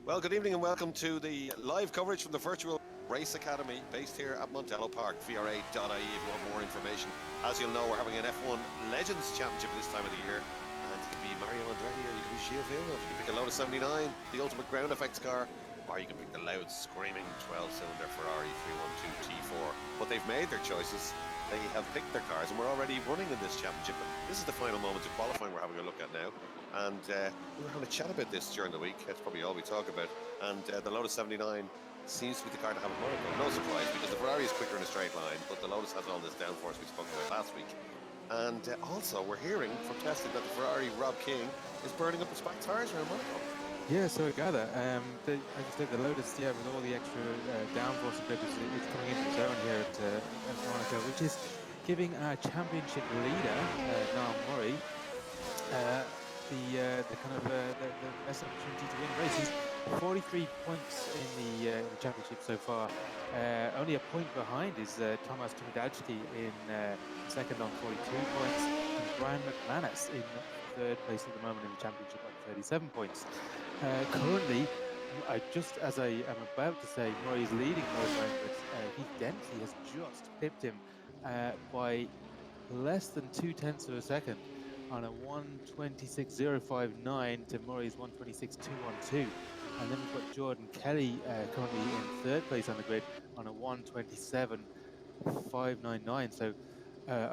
Well, good evening and welcome to the live coverage from the Virtual Race Academy based here at Montello Park, VRA.ie if you want more information. As you'll know, we're having an F1 Legends Championship this time of the year, and you can be Mario Andretti or you can be Gio Villeneuve. You can pick a Lotus 79, the ultimate ground effects car, or you can pick the loud, screaming 12-cylinder Ferrari 312 T4. But they've made their choices. They have picked their cars, and we're already running in this championship. This is the final moments of qualifying we're having a look at now. And we were having a chat about this during the week. That's probably all we talk about. And the Lotus 79 seems to be the car to have at Monaco. No surprise, because the Ferrari is quicker in a straight line, but the Lotus has all this downforce we spoke about last week. And also, we're hearing from testing that the Ferrari Rob King is burning up the spike tyres around Monaco. Yeah, so I gather. As you said, the Lotus, with all the extra downforce and grip, it's coming into its own here at Monaco, which is giving our championship leader, Niall Murray, the best opportunity to win the race. He's 43 points in the championship so far. Only a point behind is Tomasz Tomidajski in second on 42 points, and Brian McManus in third place at the moment in the championship on 37 points. Currently, just as I am about to say, Murray is leading qualifying, but Heath Dempsey has just pipped him by less than 0.2 of a second on a 1:26.059 to Murray's 1:26.212. And then we've got Jordan Kelly currently in third place on the grid on a 1:27.599. So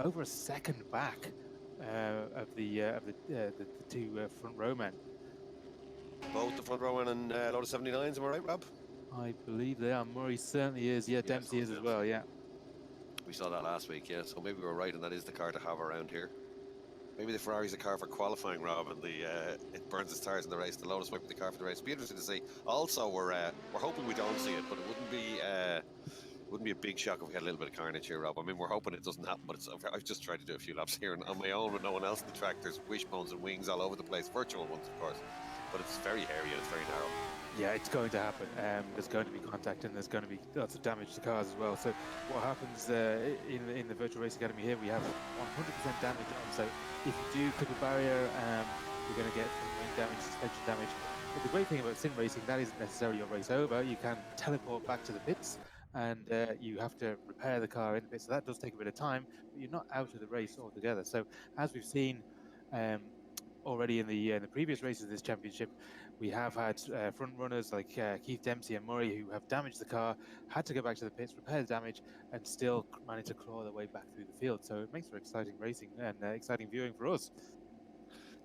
over a second back of the two front row men. Both the front row and Lotus 79s, am I right, Rob? I believe they are. Murray certainly is. Yeah, Dempsey is as well. Yeah. We saw that last week, yeah. So maybe we were right, and that is the car to have around here. Maybe the Ferrari's a car for qualifying, Rob, and it burns its tyres in the race. The Lotus might be the car for the race. It'd be interesting to see. Also, we're hoping we don't see it, but it wouldn't be a big shock if we had a little bit of carnage here, Rob. I mean, we're hoping it doesn't happen, but I've just tried to do a few laps here on my own with no one else in the track. There's wishbones and wings all over the place, virtual ones, of course, but it's very hairy and it's very narrow. Yeah, it's going to happen. There's going to be contact and there's going to be lots of damage to cars as well. So what happens in the Virtual Race Academy here, we have 100% damage on. So if you do clip a barrier, you're going to get some wing damage, suspension damage. But the great thing about sim racing, that isn't necessarily your race over. You can teleport back to the pits and you have to repair the car in the pits. So that does take a bit of time, but you're not out of the race altogether. So as we've seen already in the previous races of this championship, we have had front runners like Keith Dempsey and Murray who have damaged the car, had to go back to the pits, repair the damage, and still managed to claw their way back through the field. So it makes for exciting racing and exciting viewing for us.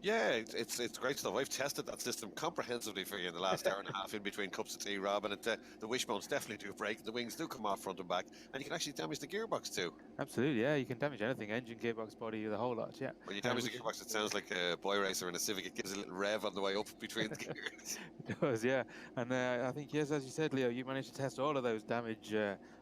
Yeah, it's great stuff. I've tested that system comprehensively for you in the last hour and a half in between cups of tea, Rob, and the wishbones definitely do break. The wings do come off front and back, and you can actually damage the gearbox too. Absolutely, yeah. You can damage anything, engine, gearbox, body, the whole lot, yeah. When you damage the gearbox, it sounds like a boy racer in a Civic. It gives a little rev on the way up between the gears. It does, yeah. And I think, yes, as you said, Leo, you managed to test all of those damage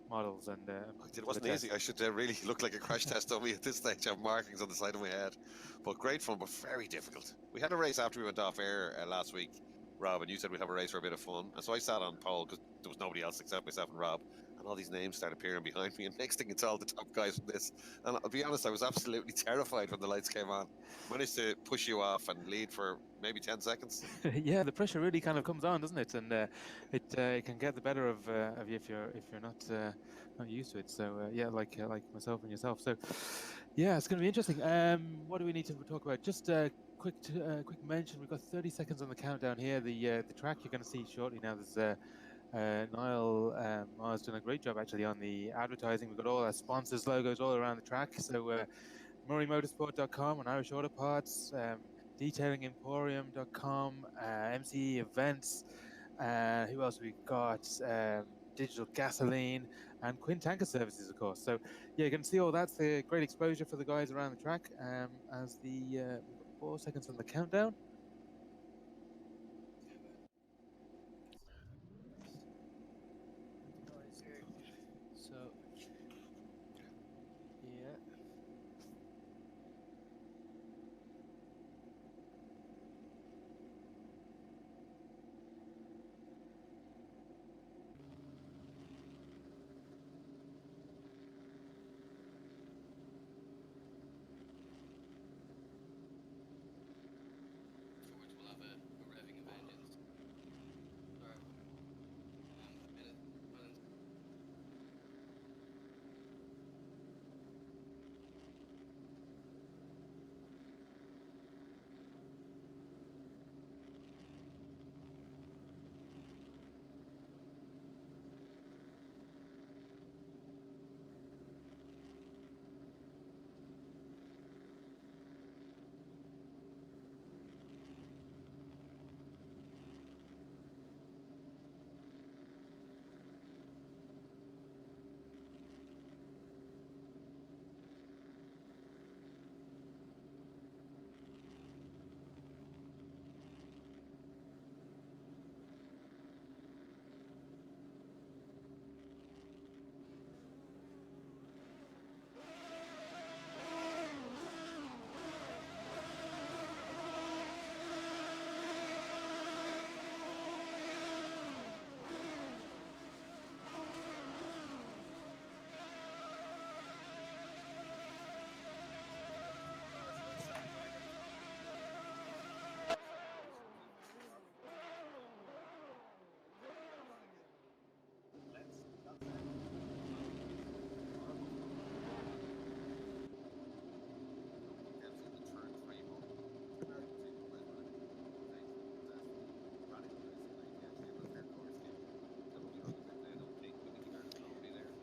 models. And it wasn't easy. I should really look like a crash test dummy at this stage. I have markings on the side of my head. But great fun, but very difficult. We had a race after we went off air last week, Rob, and you said we'd have a race for a bit of fun. And so I sat on pole because there was nobody else except myself and Rob. And all these names started appearing behind me. And next thing, it's all the top guys from this. And I'll be honest, I was absolutely terrified when the lights came on. Managed to push you off and lead for maybe 10 seconds. Yeah, the pressure really kind of comes on, doesn't it? And it can get the better of you if you're not used to it. So yeah, like myself and yourself. So yeah, it's going to be interesting. What do we need to talk about? Just quick mention. We've got 30 seconds on the countdown here. The track you're going to see shortly now. There's Niall Mars done a great job actually on the advertising. We've got all our sponsors logos all around the track. So MurrayMotorsport.com and Irish Auto Parts, DetailingEmporium.com, MCE Events. Who else we got? Digital Gasoline and Quinn Tanker Services, of course. So yeah, you can see all that's the great exposure for the guys around the track. As we've got 4 seconds on the countdown. So yeah.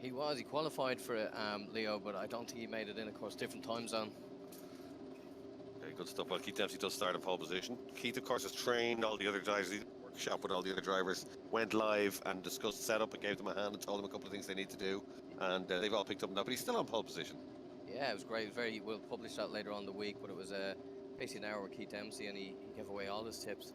He was. He qualified for it, Leo, but I don't think he made it in. Of course, different time zone. Okay, good stuff. Well, Keith Dempsey does start in pole position. Keith, of course, has trained all the other drivers. He did a workshop with all the other drivers, went live and discussed setup and gave them a hand and told them a couple of things they need to do. And they've all picked up now, but he's still on pole position. Yeah, it was great. We'll publish that later on in the week, but it was basically an hour with Keith Dempsey, and he gave away all his tips.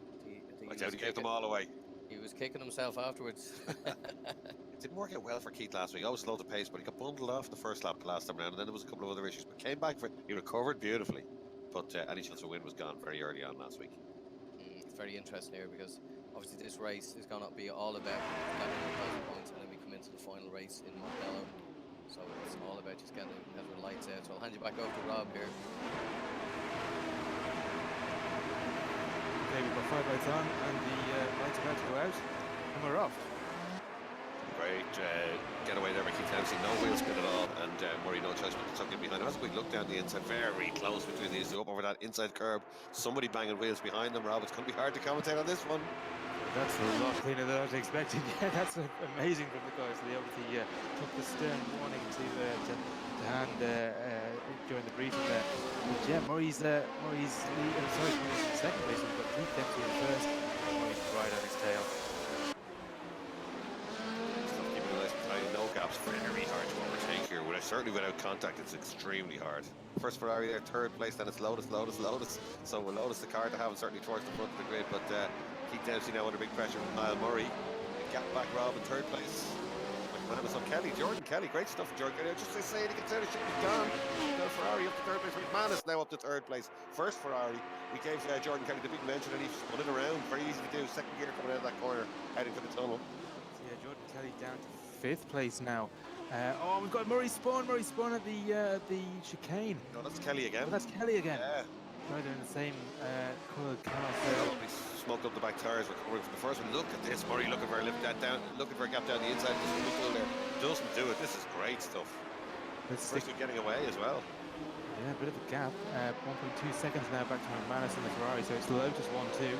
I doubt he gave them all away. He was kicking himself afterwards. It didn't work out well for Keith last week. Always slow the pace, but he got bundled off the first lap last time around, and then there was a couple of other issues, but came back for it. He recovered beautifully, but any chance of win was gone very early on last week. It's very interesting here because obviously this race is going to be all about getting points, and then we come into the final race in Monaco. So it's all about just getting the lights out. So I'll hand you back over to Rob here. Okay, we've got 5 lights on and the lights are about to go out and we're off. Great getaway there by Keith Dempsey. No wheel spin at all, and Murray no choice but to tuck in behind him. As we look down the inside, very close between these two, up over that inside curb. Somebody banging wheels behind them, Rob. It's going to be hard to commentate on this one. That's a lot cleaner than I was expecting. Yeah, that's amazing from the guys. They obviously took the stern warning to hand during the briefing there. But yeah, Murray's Murray's in second place, but Keith Dempsey in first. Murray's right on his tail. Keeping a nice tight, no gaps. Very hard to overtake here. Certainly without contact, it's extremely hard. First Ferrari there, third place. Then it's Lotus. So we'll Lotus the car to have, and certainly towards the front of the grid. But Keith Dempsey now under big pressure from Niall Murray. Gap back Rob in third place. McManus on Kelly. Jordan Kelly, great stuff from Jordan Kelly. Just to say, he gets out of shit, he's gone. Now Ferrari up to third place. McManus now up to third place. First Ferrari. We gave Jordan Kelly the big mention, and he spun it around. Very easy to do. Second gear coming out of that corner, heading for the tunnel. So yeah, Jordan Kelly down to 5th place now. Oh, we've got Murray Spawn at the chicane. No, that's Kelly again. Oh, that's Kelly again. Yeah. Right, they're in the same coloured car. He smoked up the back tyres, recovering from the first one. Look at this, Murray looking for a lift that down, looking for a gap down the inside. Doesn't look there. Doesn't do it. This is great stuff. First one getting away as well. Yeah, a bit of a gap. 1.2 seconds now back to McManus in the Ferrari, so it's Lotus 1-2.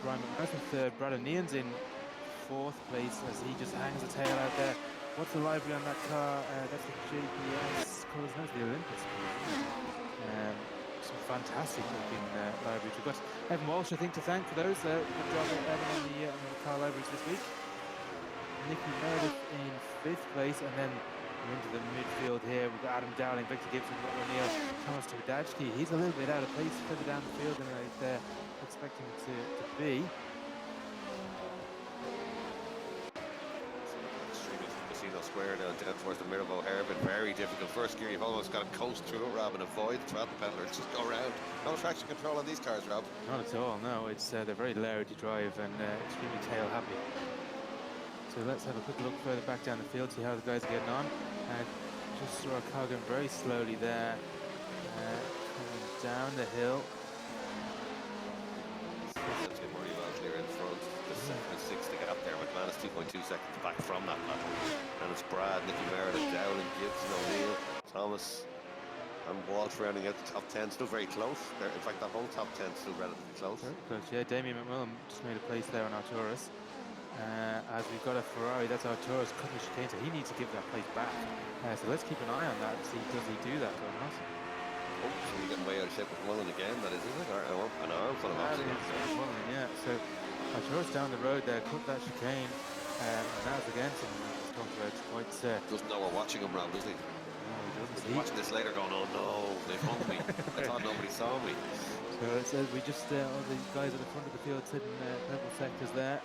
Brian McManus in third. Brad O'Neill's in 4th place as he just hangs the tail out there. What's the livery on that car? That's the JPS colours. That's the Olympus. Some fantastic looking liveries. We've got Evan Walsh, I think, to thank for those. Good job, Evan, on the car liveries this week. Nicky Meredith in 5th place, and then we're into the midfield here. We've got Adam Dowling, Victor Gibson, Robert O'Neill, Thomas Turdajski. He's a little bit out of place further down the field than I'd expect him to be. Square down towards the Mirabeau hairpin, very difficult. First gear, you've almost got to coast through it, Rob, and avoid the throttle pedal. It's just go around. No traction control on these cars, Rob. Not at all, no. It's they're very loud to drive and extremely tail happy. So let's have a quick look further back down the field, see how the guys are getting on. Just saw our car going very slowly there, coming down the hill. Murray well clear in front. The second and sixth to get up there. McManus 2.2 seconds back from that lap. And it's Brad, Nicky Meredith, Dowling, Gibson, O'Neill, Thomas, and Walsh rounding out the top 10. Still very close. In fact, that whole top 10 is still relatively close. Very close, yeah. Damien McMillan just made a place there on Arturus. As we've got a Ferrari, that's Arturus cutting the chicane, so he needs to give that place back. So let's keep an eye on that and see does he do that or not. Oh, so you're getting way out of shape with Mullen again, that is, isn't it? Or an arm full of oxygen. Yeah, so Arturus down the road there, cut that chicane, and that's again something that was talked about quite... Doesn't know we're watching him, Rob, does he? No, he doesn't. He's watching this later going, oh no, they've hung me. I thought nobody saw me. So it says we just, all the guys at the front of the field sitting purple sectors there.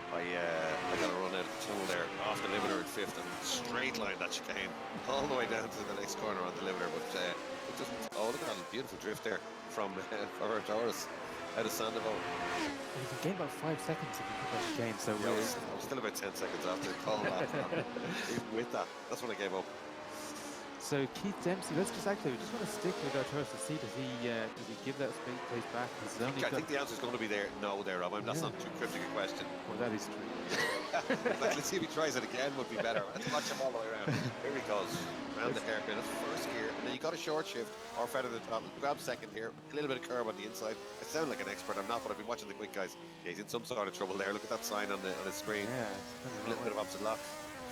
I got to run out of the tunnel there, off the limiter at 5th, and straight line that chicane, all the way down to the next corner on the limiter, but it doesn't... Oh, look at that beautiful drift there from Taurus out of Sandoval. You can gain about 5 seconds if you put that chicane, so... Yeah, I was still about 10 seconds after the call that. Even with that, that's when I gave up. So Keith Dempsey, we just want to stick with our tours to see does he give that place back? He's only I think the answer is going to be there. No, there, Rob. That's not too cryptic a question. Well, that is true. Like, let's see if he tries it again. Would be better. Let's watch him all the way around. Here he goes. Round the hairpin. That's first gear, and then you got a short shift or feather the top. Grab second here. A little bit of curve on the inside. I sound like an expert. I'm not, but I've been watching the quick guys. Yeah, he's in some sort of trouble there. Look at that sign on the screen. Yeah, a little bit of opposite lock.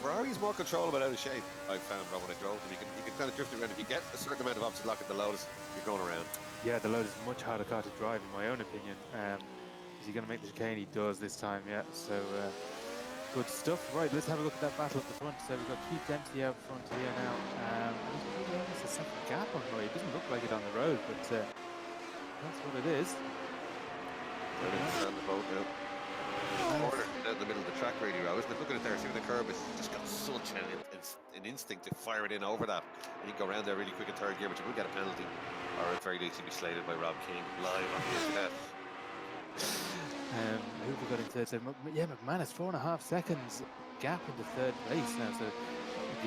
Ferrari's more controllable out of shape. I found when I drove them. You can kind of drift around. If you get a certain amount of opposite lock at the Lotus, you're going around. Yeah, the Lotus is much harder car to drive, in my own opinion. Is he going to make the chicane? He does this time, yeah. So good stuff. Right, let's have a look at that battle at the front. So we've got Keith Dempsey out front here now. He's really almost a second gap on Murray. It doesn't look like it on the road, but that's what it is. On the boat now. Corner down the middle of the track, really, Rob, isn't it? Look at it there. See the curb. It's just got such an instinct to fire it in over that. And you can go around there really quick in third gear, but you will get a penalty, or at very least you'll be slated by Rob King live on the internet. Who have we got in third? So, yeah, McManus, 4.5 seconds gap into third place now. So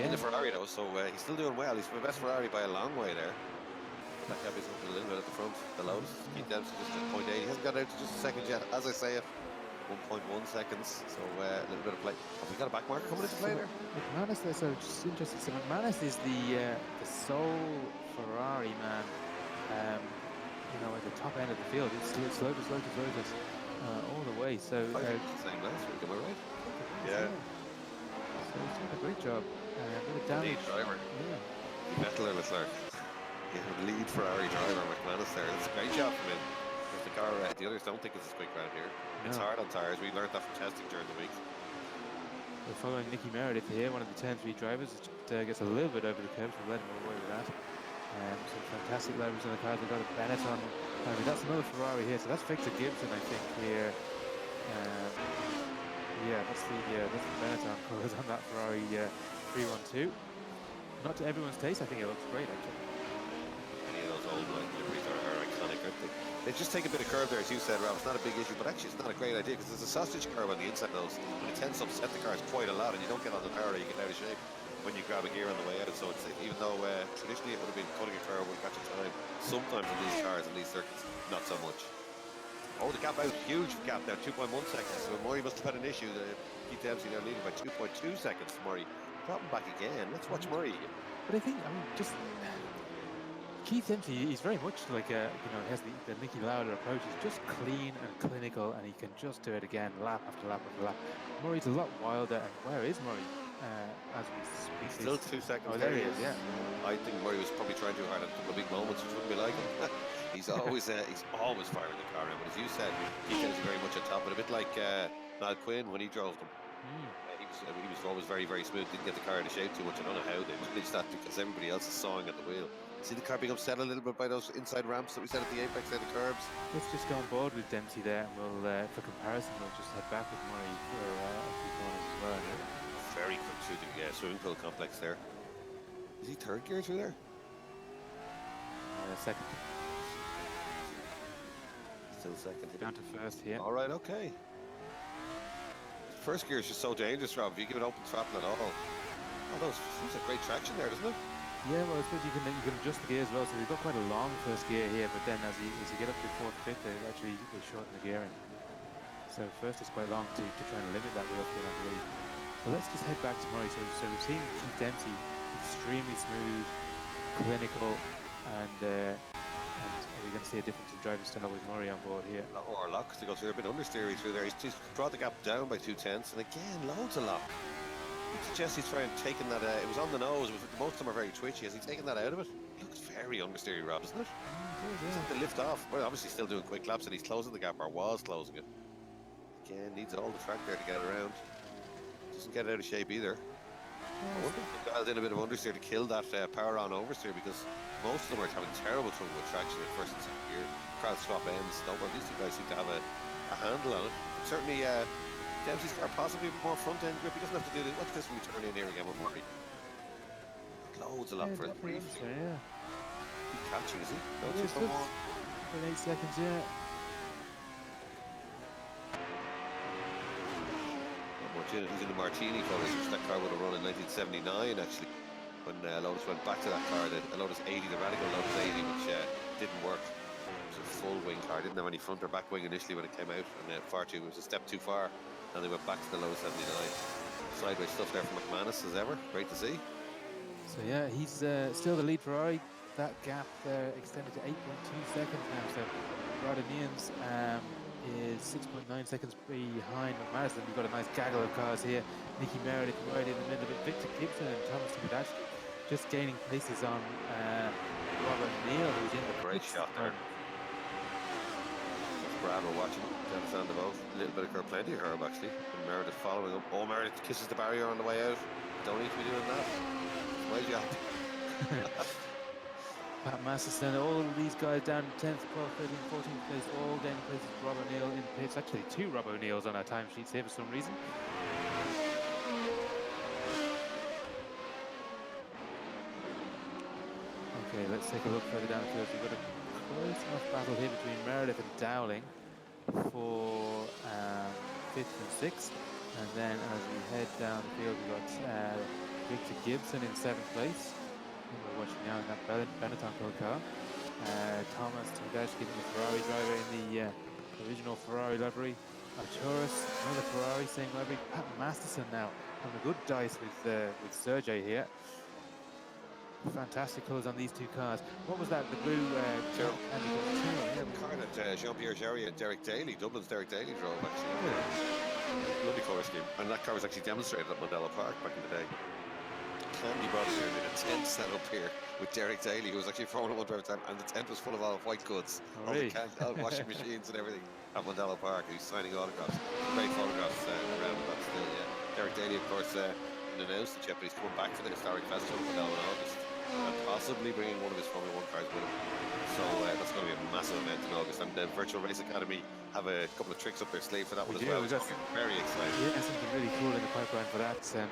in the Ferrari though, so he's still doing well. He's the best Ferrari by a long way there. That gap is up a little bit at the front. The Lotus, Keith Dempsey just at 0.8. He hasn't got out to just a second yet, as I say it. 1.1 seconds, so a little bit of play. Have we got a back marker coming into play there? McManus, so just interesting. So McManus is the sole Ferrari man, you know, at the top end of the field. It's Lotus, all the way. So same last week, am I right? Yeah. So he's doing a great job. Bit of damage. Lead driver. Yeah. Vettel or Leclerc. Yeah, the lead Ferrari driver, McManus there. That's a great job from him. The car, the others don't think it's as quick around here. It's hard on tyres. We learned that from testing during the week. We're following Nicky Meredith here, one of the 10-3 drivers. Gets a little bit over the curve, so we'll let him away with that. Some fantastic levels on the car. They've got a Bennett on. I mean, that's another Ferrari here. So that's Victor Gibson, I think, here. Yeah, that's the Benetton colours on that Ferrari 312. Not to everyone's taste. I think it looks great, actually. Any of those old liveries are iconic, aren't they? They just take a bit of curve there, as you said, Rob. It's not a big issue, but actually it's not a great idea because there's a sausage curve on the inside of those, and it tends to upset the cars quite a lot, and you don't get on the power, you get out of shape when you grab a gear on the way out. So it's, even though traditionally it would have been cutting a curve would catch a time, sometimes in these cars and these circuits, not so much. Oh, the gap out, huge gap there, 2.1 seconds. So Murray must have had an issue. Keith Dempsey now leading by 2.2 seconds for Murray. Dropping back again. Let's watch Murray. But I think, just Keith Dempsey, he's very much like he has the Nicky Lauda approach. He's just clean and clinical, and he can just do it again, lap after lap after lap. Murray's a lot wilder, and where is Murray as we speak? Still 2 seconds. Oh, there he is. Yeah. I think Murray was probably trying too hard at a couple of big moments, which wouldn't be like him. He's always firing the car around. But as you said, Keith Dempsey very much on top, but a bit like Mal Quinn when he drove them. He was always very, very smooth. Didn't get the car into shape too much. I don't know how they managed that because everybody else is sawing at the wheel. See the car being upset a little bit by those inside ramps that we said at the apex of the curbs. Let's just go on board with Dempsey there, and we'll, for comparison, we'll just head back with Murray for a few corners as well. Very quick through the swimming pool complex there. Is he third gear through there? Second. Still second. Down to first here. All right, okay. First gear is just so dangerous, Rob. If you give it open throttle at all. Oh, those a great traction there, doesn't it? Yeah, well, I suppose you can adjust the gear as well. So we've got quite a long first gear here, but then as you get up to fourth, fifth, they shorten the gearing. So first is quite long to try and limit that wheel spin, I believe. So let's just head back to Murray. So we've seen Keith Dempsey extremely smooth, clinical, and we're going to see a difference in driving style with Murray on board here. Or lock to go through, a bit understeery through there. He's brought the gap down by 0.2, and again, loads of lock. I suggest he's trying taking that. It was on the nose. Most of them are very twitchy. Has he taken that out of it? It looks very understeery, Rob, doesn't it? He's had to lift off. Well, obviously still doing quick laps, and he's closing the gap, or was closing it. Again, needs all the track there to get around. Doesn't get out of shape either. I wonder if they dialed in a bit of understeer to kill that power on oversteer, because most of them are having terrible trouble with traction at first and second gear. Crowd swap ends. Don't worry, these two guys seem to have a handle on it. But certainly, Dempsey's car possibly more front end grip. He doesn't have to do this. Watch this when we turn in here again with Murray. Loads of lap for it. Yeah. He's catching, is he? No, yeah, 8 seconds, yeah. Not much in it. He's in the Martini colours, which that car would have run in 1979, actually. when Lotus went back to that car, the Lotus 80, the radical Lotus 80, which didn't work. It was a full wing car, didn't have any front or back wing initially when it came out, and it was a step too far, and they went back to the Lotus 79. Sideways stuff there from McManus as ever, great to see. So yeah, he's still the lead Ferrari. That gap there extended to 8.2 seconds now. So Rodanians is 6.9 seconds behind McManus. And we've got a nice gaggle of cars here. Nicky Meredith right in the middle of it. Victor Gibson and Thomas Timothy just gaining places on Robert Neal, who's in the great shot there. Brad, we're watching. To understand the vote. A little bit of curb, plenty of curb actually. And Meredith following up. Oh, Meredith kisses the barrier on the way out. Don't need to be doing that. My job. Pat Masterson, all of these guys down 10th, 12th, 13th, 14th place, all gaining places. Rob O'Neill in pits. Actually, 2 Rob O'Neills on our timesheets here for some reason. Okay, let's take a look further down the field. We've got a close enough battle here between Meredith and Dowling for 5th and 6th. And then as we head down the field, we've got Victor Gibson in 7th place. And we're watching now in that Benetton car. Thomas Tedeschi, the Ferrari driver in the original Ferrari livery. Arturus, another Ferrari, same livery. Pat Masterson now having a good dice with Sergey here. Fantastic colours on these 2 cars. What was that? The blue car that Jean-Pierre Gerry and Derek Daly, Dublin's Derek Daly drove actually. Lovely colour scheme. And that car was actually demonstrated at Mondello Park back in the day. Candy brought us here in a tent set up here with Derek Daly, who was actually a Formula 1 driver at the time, and the tent was full of all white goods, all the washing machines and everything at Mondello Park. He's signing autographs. Great photographs around that still, yeah. Derek Daly, of course, announced that he's coming back for the historic festival in Mondello in August, and possibly bringing one of his Formula 1 cars with him. So that's going to be a massive event in August, and the Virtual Race Academy have a couple of tricks up their sleeve for that one as well. It's very exciting. Yeah, something really cool in the pipeline for that, and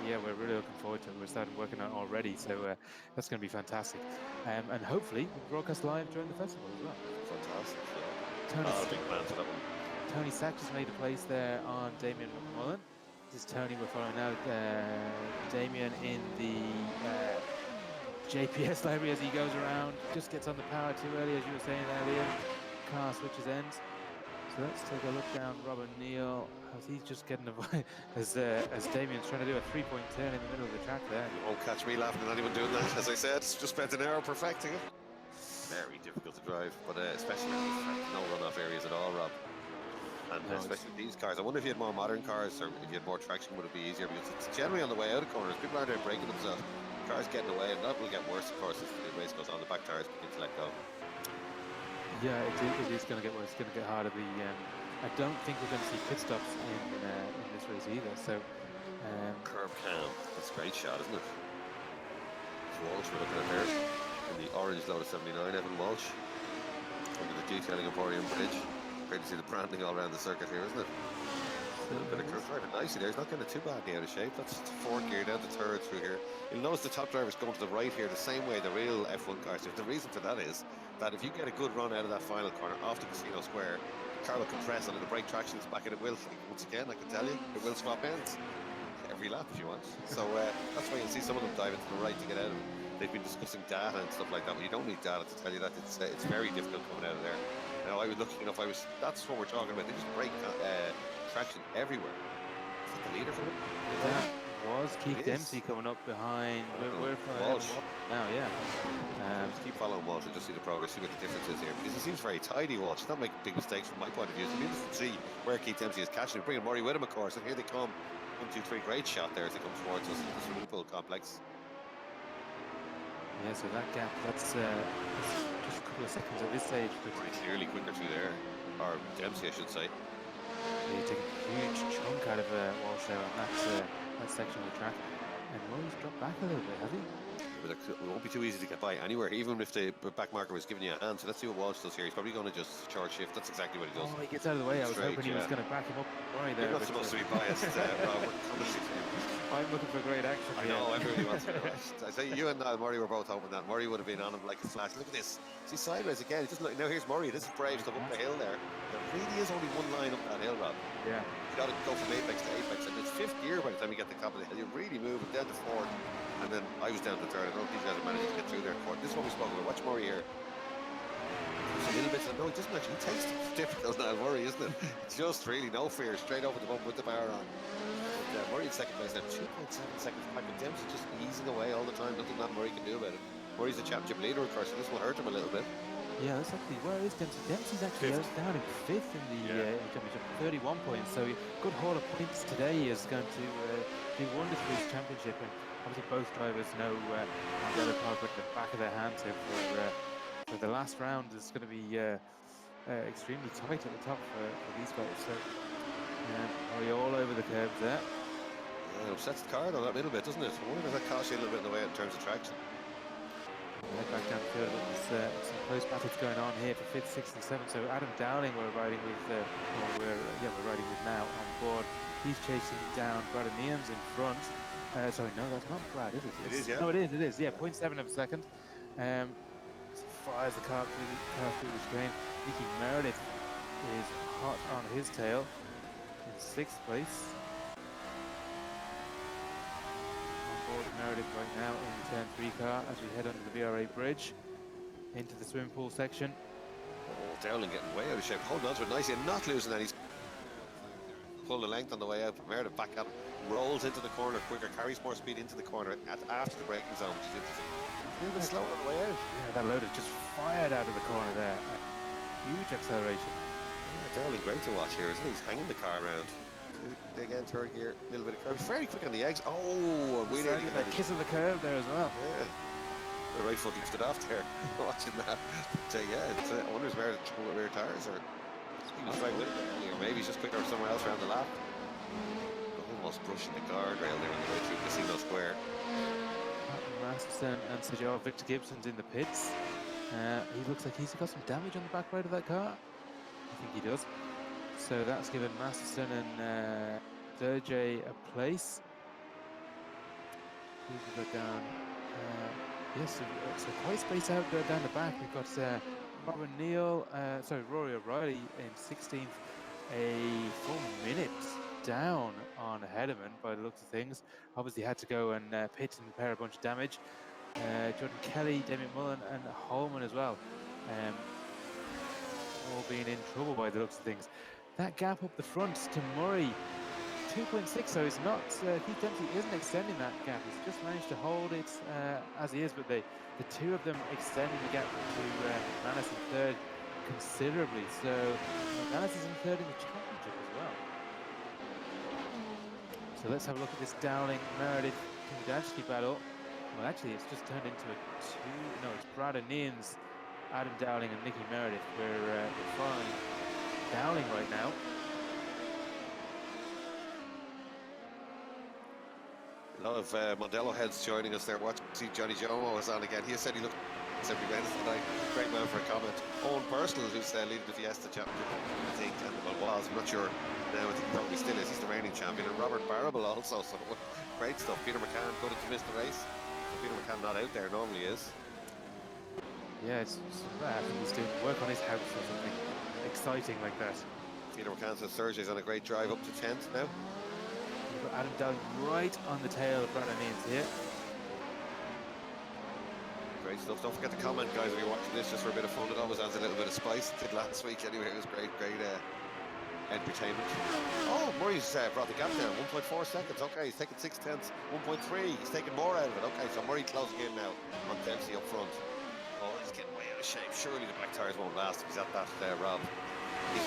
yeah, we're really looking forward to it. We're starting working on it already, so that's going to be fantastic. And hopefully we'll broadcast live during the festival as well. Fantastic. Yeah. Big plan for that one. Tony Sack just made a place there on Damien McMullen. This is Tony we're following now. Damien in the JPS library as he goes around, just gets on the power too early, as you were saying earlier. Car switches ends. So let's take a look down Robert Neal as he's just getting as Damien's trying to do a 3-point turn in the middle of the track there. You won't catch me laughing at anyone doing that. As I said, just spent an hour perfecting it. Very difficult to drive, but especially no runoff areas at all, Rob. And especially these cars. I wonder if you had more modern cars or if you had more traction, would it be easier? Because it's generally on the way out of corners. People aren't there breaking themselves. Cars getting away, and that will get worse, of course, as the race goes on. The back tires begin to let go. Yeah, it is going to get worse. It's going to get harder. I don't think we're going to see pit stops in this race either. So, curb cam. That's a great shot, isn't it? It's Walsh we're looking at there in the orange Lotus 79. Evan Walsh under the detailing Emporium Bridge. Great to see the branding all around the circuit here, isn't it? A little bit of curve driving nicely there. He's not getting too badly out of shape. That's the 4th gear down to 3rd through here. You'll notice the top driver's going to the right here the same way the real F1 cars do. The reason for that is that if you get a good run out of that final corner off the Casino Square, the car will compress and it'll break traction back, and it will, once again, I can tell you, it will swap ends every lap if you want. So that's why you'll see some of them diving to the right to get out of it. They've been discussing data and stuff like that, but you don't need data to tell you that it's very difficult coming out of there. Now, I was looking enough, that's what we're talking about. They just break traction everywhere. Is that the leader for it? That was Keith Dempsey coming up behind. We're Walsh. Now, yeah. Just keep following Walsh and just see the progress, see what the difference is here. Because he seems very tidy, Walsh. He's not making big mistakes from my point of view. So we need to see where Keith Dempsey is catching him. Bringing Murray with him, of course. And here they come. 1, 2, 3. Great shot there as they come towards us in the swimming pool complex. Yeah, so that gap, that's just a couple of seconds at this stage. Pretty clearly quicker through there. Or Dempsey, I should say. Yeah, you take a huge chunk out of Walsh there on that section of the track. And Murray's dropped back a little bit, has he? But it won't be too easy to get by anywhere, even if the back marker was giving you a hand. So let's see what Walsh does here. He's probably going to just charge shift. That's exactly what he does. Oh, he gets out of the way. I was hoping he was going to back him up right there. You're not supposed to be biased, Rob. I'm looking for great action. I know, everybody wants to. I say you and Murray were both hoping that. Murray would have been on him like a flash. Look at this. See, sideways again. Now here's Murray. This is brave stuff up the hill there. There really is only one line up that hill, Rob. Yeah. You got to go from apex to apex, and it's fifth gear by the time you get to the top of the hill. You really move it down to fourth, and then I was down to third. I don't think these guys are managing to get through their court. This is what we spoke about. Watch Murray here. There's a little bit of, no, he doesn't actually taste it. It's difficult now, Murray, isn't it? Just really no fear, straight over the bump with the bar on. But Murray in second place now, 2.7 seconds back, and Dempsey just easing away all the time. Nothing that Murray can do about it. Murray's the championship leader, of course, so this will hurt him a little bit. Yeah, that's actually, where is Dempsey? Dempsey's actually down in fifth in the championship, 31 points. So good haul of points today is going to do wonders for his championship. And obviously both drivers know Mondello Park at the back of their hands here for the last round. Is going to be extremely tight at the top for these guys. So Murray all over the curbs there. Yeah, it upsets the car though, that little bit, doesn't it? I wonder if that costs you a little bit in the way in terms of traction. Head back down the field. There's some close battles going on here for 5th, 6th and 7th. So Adam Dowling we're riding with we're riding with now on board. He's chasing down Brad Neams in front. Sorry, no, that's not Brad, is it? It is, yeah. No, it is, yeah, 0.7 of a second. Fires the car through the screen. Nicky Meredith is hot on his tail in 6th place. Meredith right now in the turn 3 car as we head under the VRA bridge into the swimming pool section. Oh, Dowling getting way out of shape. Holding on to it nicely and not losing any. Pull the length on the way out. Meredith back up, rolls into the corner quicker, carries more speed into the corner after the braking zone, which is interesting. A little bit slow on the way out. Yeah, that loader just fired out of the corner there. Huge acceleration. Yeah, Dowling great to watch here, isn't he? He's hanging the car around. Again, third gear, a little bit of curve. Very quick on the eggs. Oh, we nearly got a kiss of the curve there as well. Yeah, the right foot lifted off there. Watching that. But, I wonder if there's trouble with rear tires, or he was right with it earlier. Maybe he's just quicker somewhere else around the lap. Almost brushing the guardrail there on the way through Casino Square. Masterson and Sergio Victor Gibson's in the pits. He looks like he's got some damage on the back right of that car. I think he does. So that's given Masterson and Sergey a place. We can go down. Yes, so quite spaced out down the back. We've got Robin Neal, Rory O'Reilly in 16th, a full minute down on Hedeman by the looks of things. Obviously had to go and pit and repair a bunch of damage. Jordan Kelly, Damien Mullen and Holman as well. All being in trouble by the looks of things. That gap up the front to Murray, 2.6, so it's not, Keith Dempsey isn't extending that gap, he's just managed to hold it as he is, but the two of them extending the gap to Manis in third considerably, so Manis is in third in the championship as well. So let's have a look at this Dowling-Meredith Kondachki battle. Well, actually, it's just turned into it's Brad Neans, Adam Dowling and Nicky Meredith. We're following Dowling right now. A lot of Mondello heads joining us there. See Johnny Jomo is on again. He said he looked every Wednesday night. Great man for a comment. Owen Personal, who's leading the Fiesta Championship, I think, and was. I'm not sure now. I think he probably still is. He's the reigning champion. And Robert Barrable also. So great stuff. Peter McCann couldn't miss the race. Peter McCann not out there. Normally is. Yeah, it's I think he's doing work on his house or something exciting like that. Peter McCann says Thursday's on a great drive up to 10th now. We've got Adam Dowling right on the tail of Brandon Neans here. Great stuff. Don't forget to comment, guys, if you're watching this just for a bit of fun. It always adds a little bit of spice. It did last week anyway. It was great entertainment. Oh, Murray's brought the gap down. 1.4 seconds. Okay, he's taking 6/10. 1.3. He's taking more out of it. Okay, so Murray closing in now on Dempsey up front. Oh, he's getting way out of shape. Surely the back tyres won't last if he's at that Rob.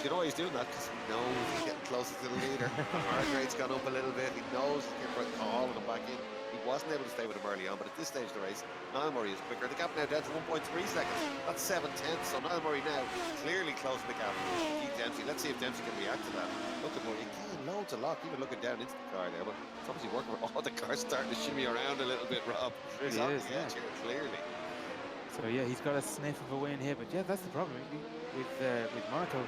You know why he's doing that? Because he knows he's getting closer to the leader. The heart rate's gone up a little bit. He knows he's getting calling him back in. He wasn't able to stay with him early on, but at this stage of the race, Niall Murray is quicker. The gap now down to 1.3 seconds. That's 7/10. So Niall Murray now clearly closing the gap. Keith Dempsey. Let's see if Dempsey can react to that. Look at Murray. He loads a lot. Even looking down into the car now, but it's obviously working. Oh, the car's starting to shimmy around a little bit, Rob. He's on the edge here, clearly. So yeah, he's got a sniff of a win here, but yeah, that's the problem with Monaco.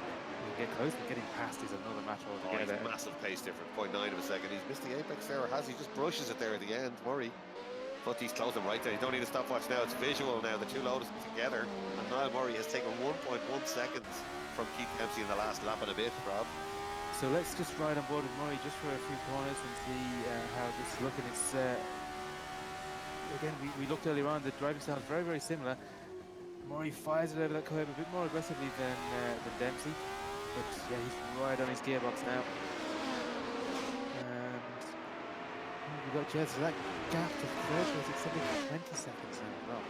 Get close, but getting past is another match altogether. Oh, massive pace difference, 0.9 of a second. He's missed the apex there, or has he? Just brushes it there at the end, Murray. But he's closing right there. You don't need a stopwatch now. It's visual now. The two loaders together. And Niall Murray has taken 1.1 seconds from Keith Dempsey in the last lap and a bit, Rob. So let's just ride on board with Murray just for a few corners and see how this is looking. It's again, we looked earlier on, the driving styles very, very similar. Murray fires it over that curve a bit more aggressively than Dempsey, but yeah, he's right on his gearbox now. And we got Jez, so that gap to third was extended to 20 seconds now as well.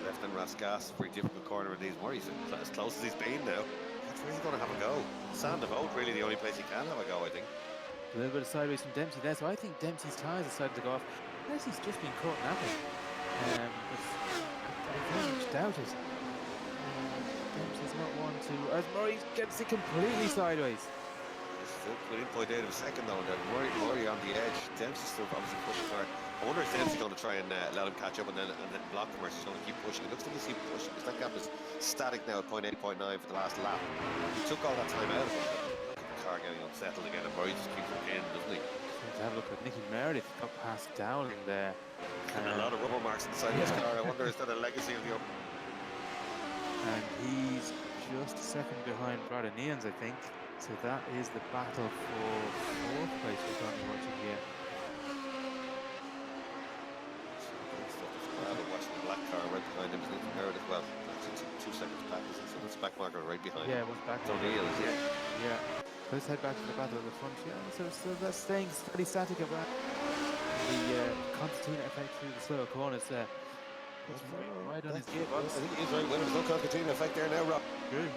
Left and Rasgas, very difficult corner in these. Murray's as close as he's been now. That's where he's going to have a go. Sand of Oat, really the only place he can have a go, I think. A little bit of sideways from Dempsey there, so I think Dempsey's tyres are starting to go off. Dempsey's just been caught napping. I very much doubt it. Dempsey's not one to... As Murray gets it completely sideways. Still within 0.8 of a second though. Murray on the edge. Dempsey's still obviously pushing hard. I wonder if Dempsey's going to try and let him catch up and then block him, or he's going to keep pushing. It looks like he's keep pushing because that gap is static now at 0.8, 0.9 for the last lap. He took all that time out of him. Look at the car getting unsettled again, and Murray just keeps looking in, doesn't he? To have a look at Nicky Meredith, got passed down in there. And a lot of rubber marks inside his car. I wonder, is that a legacy of the... And he's just a second behind Brad Neans, I think. So that is the battle for fourth place we're currently watching here. Watching the black car right behind him is Nicky Meredith. Well, that's 2 seconds back, isn't it? So that's back marker right behind him. Yeah, it was back. O'Neill, yeah. Yeah. Let's head back to the battle at the front. Yeah, so that's staying fairly static around the concertina effect through the slower corners there. Right on his gearbox. I think he's right. There's no concertina effect there now, Rob.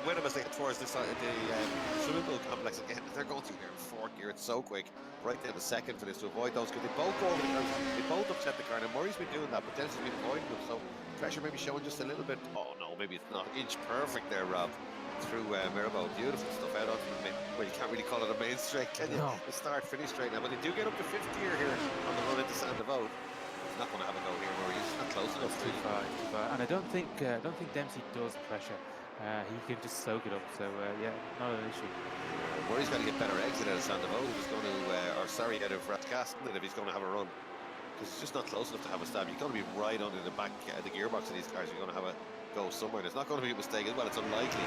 Win him as they get towards the swimming pool complex again. They're going through here in fourth gear. It's so quick. Right down the second for this to avoid those. Because they both go over the curve. They both upset the car. Now Murray's been doing that, but Dennis's been avoiding them. So pressure maybe showing just a little bit. Oh no, maybe it's not. Inch perfect there, Rob. Through Mirabeau. Beautiful stuff out onto the main. Well, you can't really call it a main straight, can you? No. The start finish straight now. But they do get up to fifth gear here on the run into Sand of Oat. He's not going to have a go here, Murray. He's not close enough. Too far. And I don't think Dempsey does pressure. He can just soak it up. So yeah, not an issue. Murray's got to get better exit out of Sand of Oat if he's going to, out of Ratcastle if he's going to have a run. Because it's just not close enough to have a stab. You've got to be right under the back, the gearbox of these cars. You're going to have a go somewhere. There's not going to be a mistake as well. It's unlikely.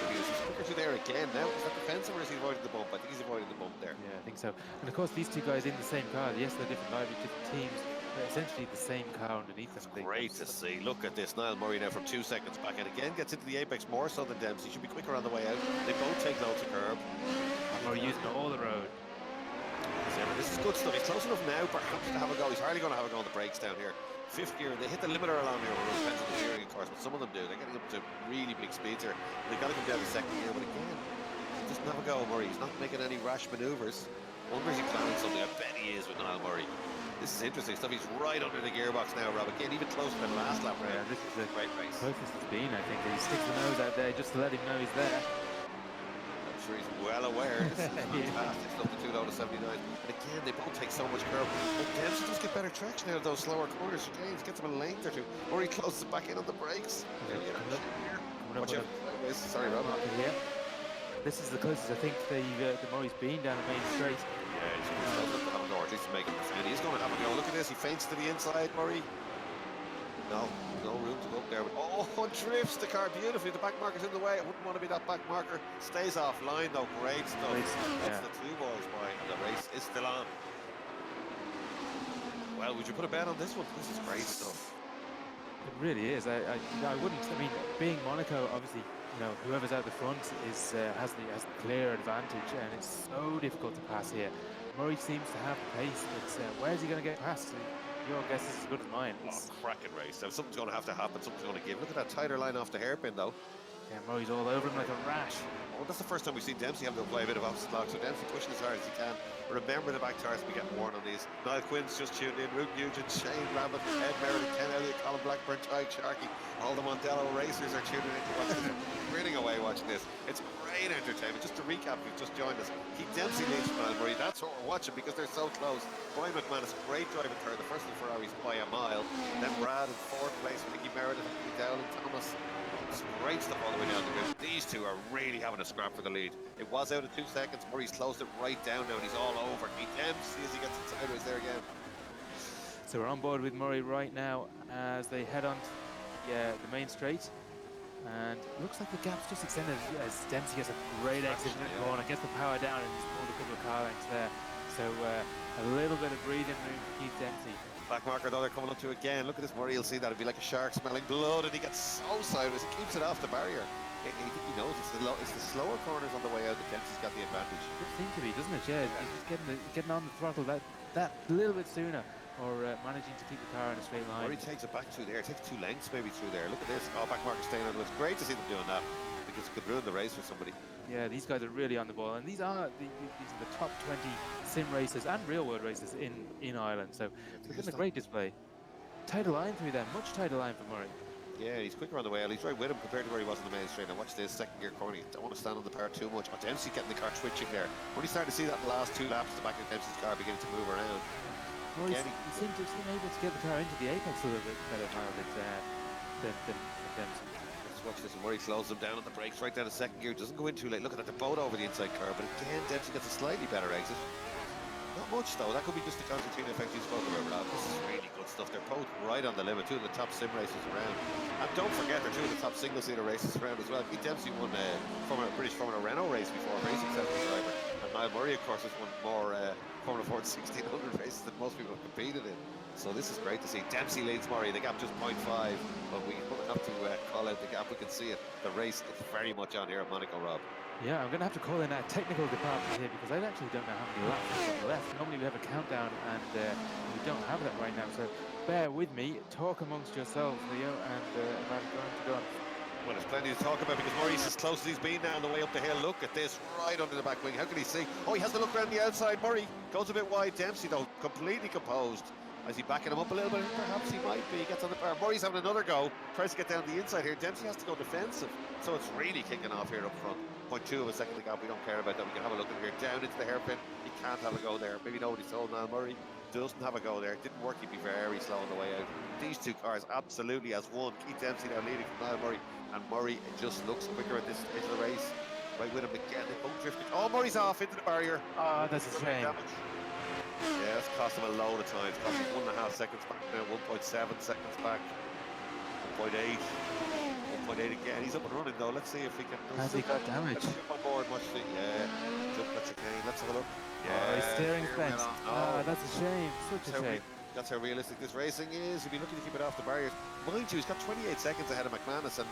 He's quicker to there again now. Is that defensive or is he avoiding the bump? I think he's avoiding the bump there. Yeah, I think so. And of course, these two guys in the same car. Yes, they're different liveries, different teams. They're essentially the same car underneath them. Great to see. Look at this. Niall Murray now from 2 seconds back, and again gets into the apex more so than Dempsey. Should be quicker on the way out. They both take loads of curb. And Murray using all the road. This is good stuff. He's close enough now perhaps to have a go. He's hardly going to have a go on the brakes down here. Fifth gear, they hit the limiter along here. It depends on the gearing, of course, but some of them do. They're getting up to really big speeds here. They've got to come down to second gear, but again, he doesn't have a go, Murray. He's not making any rash manoeuvres. Wonder if he's planning something. I bet he is with Niall Murray. This is interesting stuff. He's right under the gearbox now, Rob. Again, even closer than last lap round. Yeah, this is a great race. Closest it's been, I think. He sticks the nose out there just to let him know he's there. I'm sure he's well aware. This is fantastic stuff. The 2 low to 79. And again, they both take so much curve. But Dempsey does get better traction out of those slower corners. James gets him a length or two. Or he closes it back in on the brakes. Watch out. Sorry, Rob. Yeah. This is the closest I think the Murray's been down the main straight. Yeah, he's going to have a go, or at least to make him defend. He's going to have a go. Look at this. He feints to the inside, Murray. No room to go up there. Oh, drifts the car beautifully. The back marker's in the way. I wouldn't want to be that back marker. Stays offline though. Great stuff. That's the two boys by, and the race is still on. Well, would you put a bet on this one? This is great stuff. It really is. I wouldn't. I mean, being Monaco, obviously, you know, whoever's out the front is has the clear advantage, and it's so difficult to pass here. Murray seems to have the pace, but where's he going to get past? Your guess is as good as mine. Cracking race. Now, something's going to have to happen. Something's going to give. Look at that tighter line off the hairpin, though. Yeah, Murray's all over him like a rash. Oh, that's the first time we've seen Dempsey having to apply a bit of opposite lock, so Dempsey pushing as hard as he can. Remember, the back tires will be getting worn on these. Niall Quinn's just tuned in. Luke Nugent, Shane Rabbit, Ed Meredith, Ken Elliott, Colin Blackburn, Tyke Sharkey. All the Mondello racers are tuning in to watch this. Grinning away watching this. It's great entertainment. Just to recap, you've just joined us. Keith Dempsey leads from Niall Murray. That's what we're watching because they're so close. Brian McManus, great driving third. The first of the Ferraris by a mile. Then Brad in fourth place. Mickey Meredith, Mickey Dowling, Thomas. It's great stuff all the way down the grid. These two are really having a scrap for the lead. It was out of 2 seconds. Murray's closed it right down now and he's all over. Keith Dempsey as he gets it sideways there again. So we're on board with Murray right now as they head on the main straight. And it looks like the gap's just extended as Dempsey gets a great exit in the corner, gets the power down, and he's pulled a couple of car lengths there. So a little bit of breathing room for Keith Dempsey. Back marker though, they're coming up to again. Look at this Murray, you'll see that it'd be like a shark smelling blood, and he gets so sideways, he keeps it off the barrier. I think he knows it's the slower corners on the way out that Dempsey's got the advantage. It does seem to be, doesn't it? Yeah, he's just getting on the throttle that little bit sooner, or managing to keep the car in a straight line. Murray takes it back through there, takes 2 lengths maybe through there. Look at this, back marker staying on. It's great to see them doing that, because it could ruin the race for somebody. Yeah, these guys are really on the ball, and these are the top 20 sim races and real world races in Ireland. So it's been a great display. Tighter line through them, much tighter line for Murray. Yeah, he's quicker on the way out. He's right with him compared to where he was in the main straight. Now watch this second gear corner. You don't want to stand on the power too much. Dempsey getting the car twitching there. When you start to see that last 2 laps, the back of Dempsey's car beginning to move around. Well, he seemed to have been able to get the car into the apex a little bit better now than Dempsey. Watch this, Murray slows them down on the brakes right down to second gear, doesn't go in too late. Look at the boat over the inside curve, but again Dempsey gets a slightly better exit. Not much though, that could be just the concertina effect you spoke about, Rob. This is really good stuff. They're both right on the limit, 2 of the top sim races around. And don't forget, they're 2 of the top single-seater races around as well. Keith Dempsey won British Formula Renault race before, very successful driver. And Niall Murray, of course, has won more Formula Ford 1600 races than most people have competed in. So this is great to see. Dempsey leads Murray, the gap just 0.5, but we have to call out the gap. We can see it. The race is very much on here at Monaco, Rob. Yeah, I'm going to have to call in a technical department here, because I actually don't know how many laps we've got left. Normally we have a countdown, and we don't have that right now. So bear with me. Talk amongst yourselves, Leo, and about going to go. Well, there's plenty to talk about, because Murray's as close as he's been now on the way up the hill. Look at this, right under the back wing. How can he see? Oh, he has to look around the outside. Murray goes a bit wide. Dempsey, though, completely composed. Is he backing him up a little bit? Perhaps he might be. He gets on the power. Murray's having another go. Tries to get down the inside here. Dempsey has to go defensive. So it's really kicking off here up front. 0.2 of a second to gap. We don't care about that. We can have a look at here. Down into the hairpin. He can't have a go there. Maybe nobody's told now. Murray doesn't have a go there. Didn't work. He'd be very slow on the way out. These 2 cars absolutely as one. Keith Dempsey now leading from Niall Murray. And Murray just looks quicker at this stage of the race. Right with him again. They both drifting. Oh, Murray's off into the barrier. Oh, that's a shame. Yeah, it's cost him a load of time. It's cost him 1.5 seconds back now, 1.7 seconds back, 1.8, 1.8 again. He's up and running though. Let's see if he can. Has he got damage? Let's jump on board, watch the. Yeah, that's okay. Let's have a look. Yeah, oh, his steering bent. Oh, that's a shame. Such a shame. That's how realistic this racing is. He'd be looking to keep it off the barriers. Mind you, he's got 28 seconds ahead of McManus, and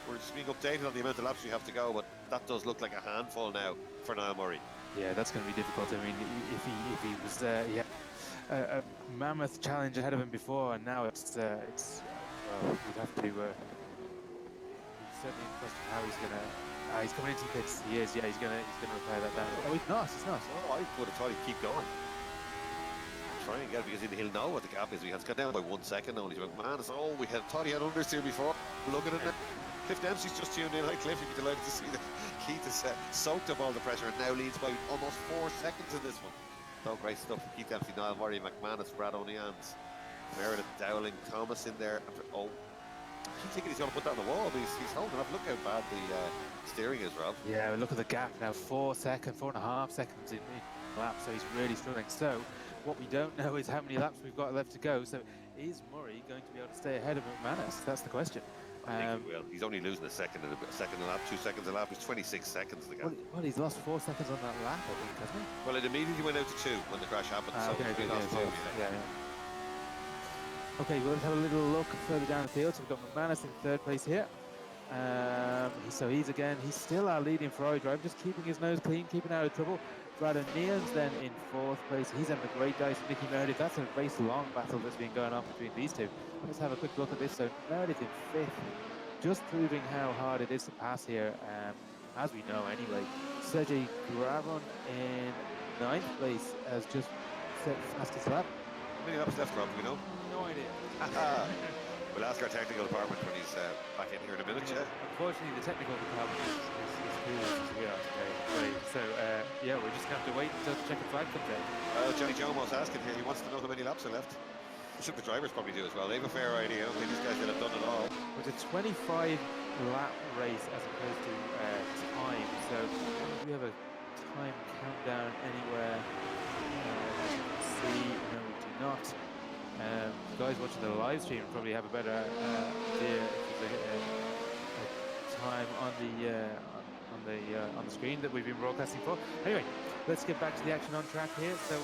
we're just being updated on the amount of laps we have to go. But that does look like a handful now for Niall Murray. Yeah, that's going to be difficult. I mean, if he was a mammoth challenge ahead of him before, and now it's well, we'd have to. He's certainly in question how he's going to. He's coming into pits. He is. Yeah, he's going to repair that damage. Oh, he's not. He's not. Oh, I would have thought he'd keep going. Try and get it, because he'll know what the gap is. He has got down by 1 second only. McManus. Oh, we had thought he had understeer before. Look at it now. Cliff Dempsey's just tuned in. Hi, Cliff. You'd be delighted to see that Keith has soaked up all the pressure and now leads by almost 4 seconds in this one. So great stuff. Keith Dempsey, Niall Murray, McManus, Brad O'Neans, Meredith Dowling, Thomas in there. Oh, I keep thinking he's going to put that on the wall, but he's holding up. Look how bad the steering is, Rob. Yeah, look at the gap now. 4.5 seconds in lap. So he's really struggling. So what we don't know is how many laps we've got left to go. So is Murray going to be able to stay ahead of McManus? That's the question. I think he will. He's only losing a second a lap, 2 seconds a lap. He's 26 seconds the gap. Well, he's lost 4 seconds on that lap, I think, hasn't he? Well, it immediately went out to 2 when the crash happened. So he lost 2. Yeah. Okay, we'll have a little look further down the field. So we've got McManus in 3rd place here. So he's still our leading Ferrari driver, just keeping his nose clean, keeping out of trouble. Brad O'Neill's then in 4th place. He's having a great day for Nicky Meredith. That's a race-long battle that's been going on between these 2. Let's have a quick look at this. So Meredith in 5th, just proving how hard it is to pass here, as we know anyway. Sergei Gravon in 9th place has just set fastest lap. How many laps left, Rob? Do we know? No idea. We'll ask our technical department when he's back in here in a minute. Yeah. Unfortunately, the technical department is here today. So yeah, we're just going to have to wait until the checkered flag comes out. Johnny Jomo's asking here. He wants to know how many laps are left. I think the drivers probably do as well. They have a fair idea. I don't think these guys will have done it all. It's a 25 lap race as opposed to time. So we have a time countdown anywhere. Let's see. No, we do not. Guys watching the live stream probably have a better idea if there's a time on the screen that we've been broadcasting for. Anyway, let's get back to the action on track here. So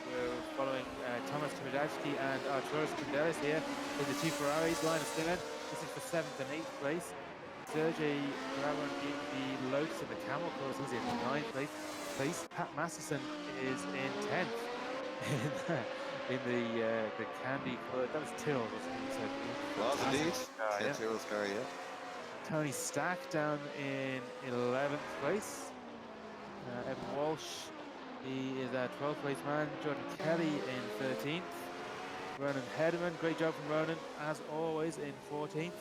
we're following Thomas Timidajski and Arturos Kundelis here in the two Ferraris line of stern. This is for 7th and 8th place. Sergei Braun in the Lotus and the Camel Cross, he's in 9th place. Pat Masterson is in 10th in the candy colour. That was Tyrrell, wasn't it? So, Was indeed. yeah. Tyrrell's car, yeah. Tony Stack down in 11th place. Evan Walsh, he is our 12th place man. Jordan Kelly in 13th. Ronan Hederman, great job from Ronan, as always, in 14th.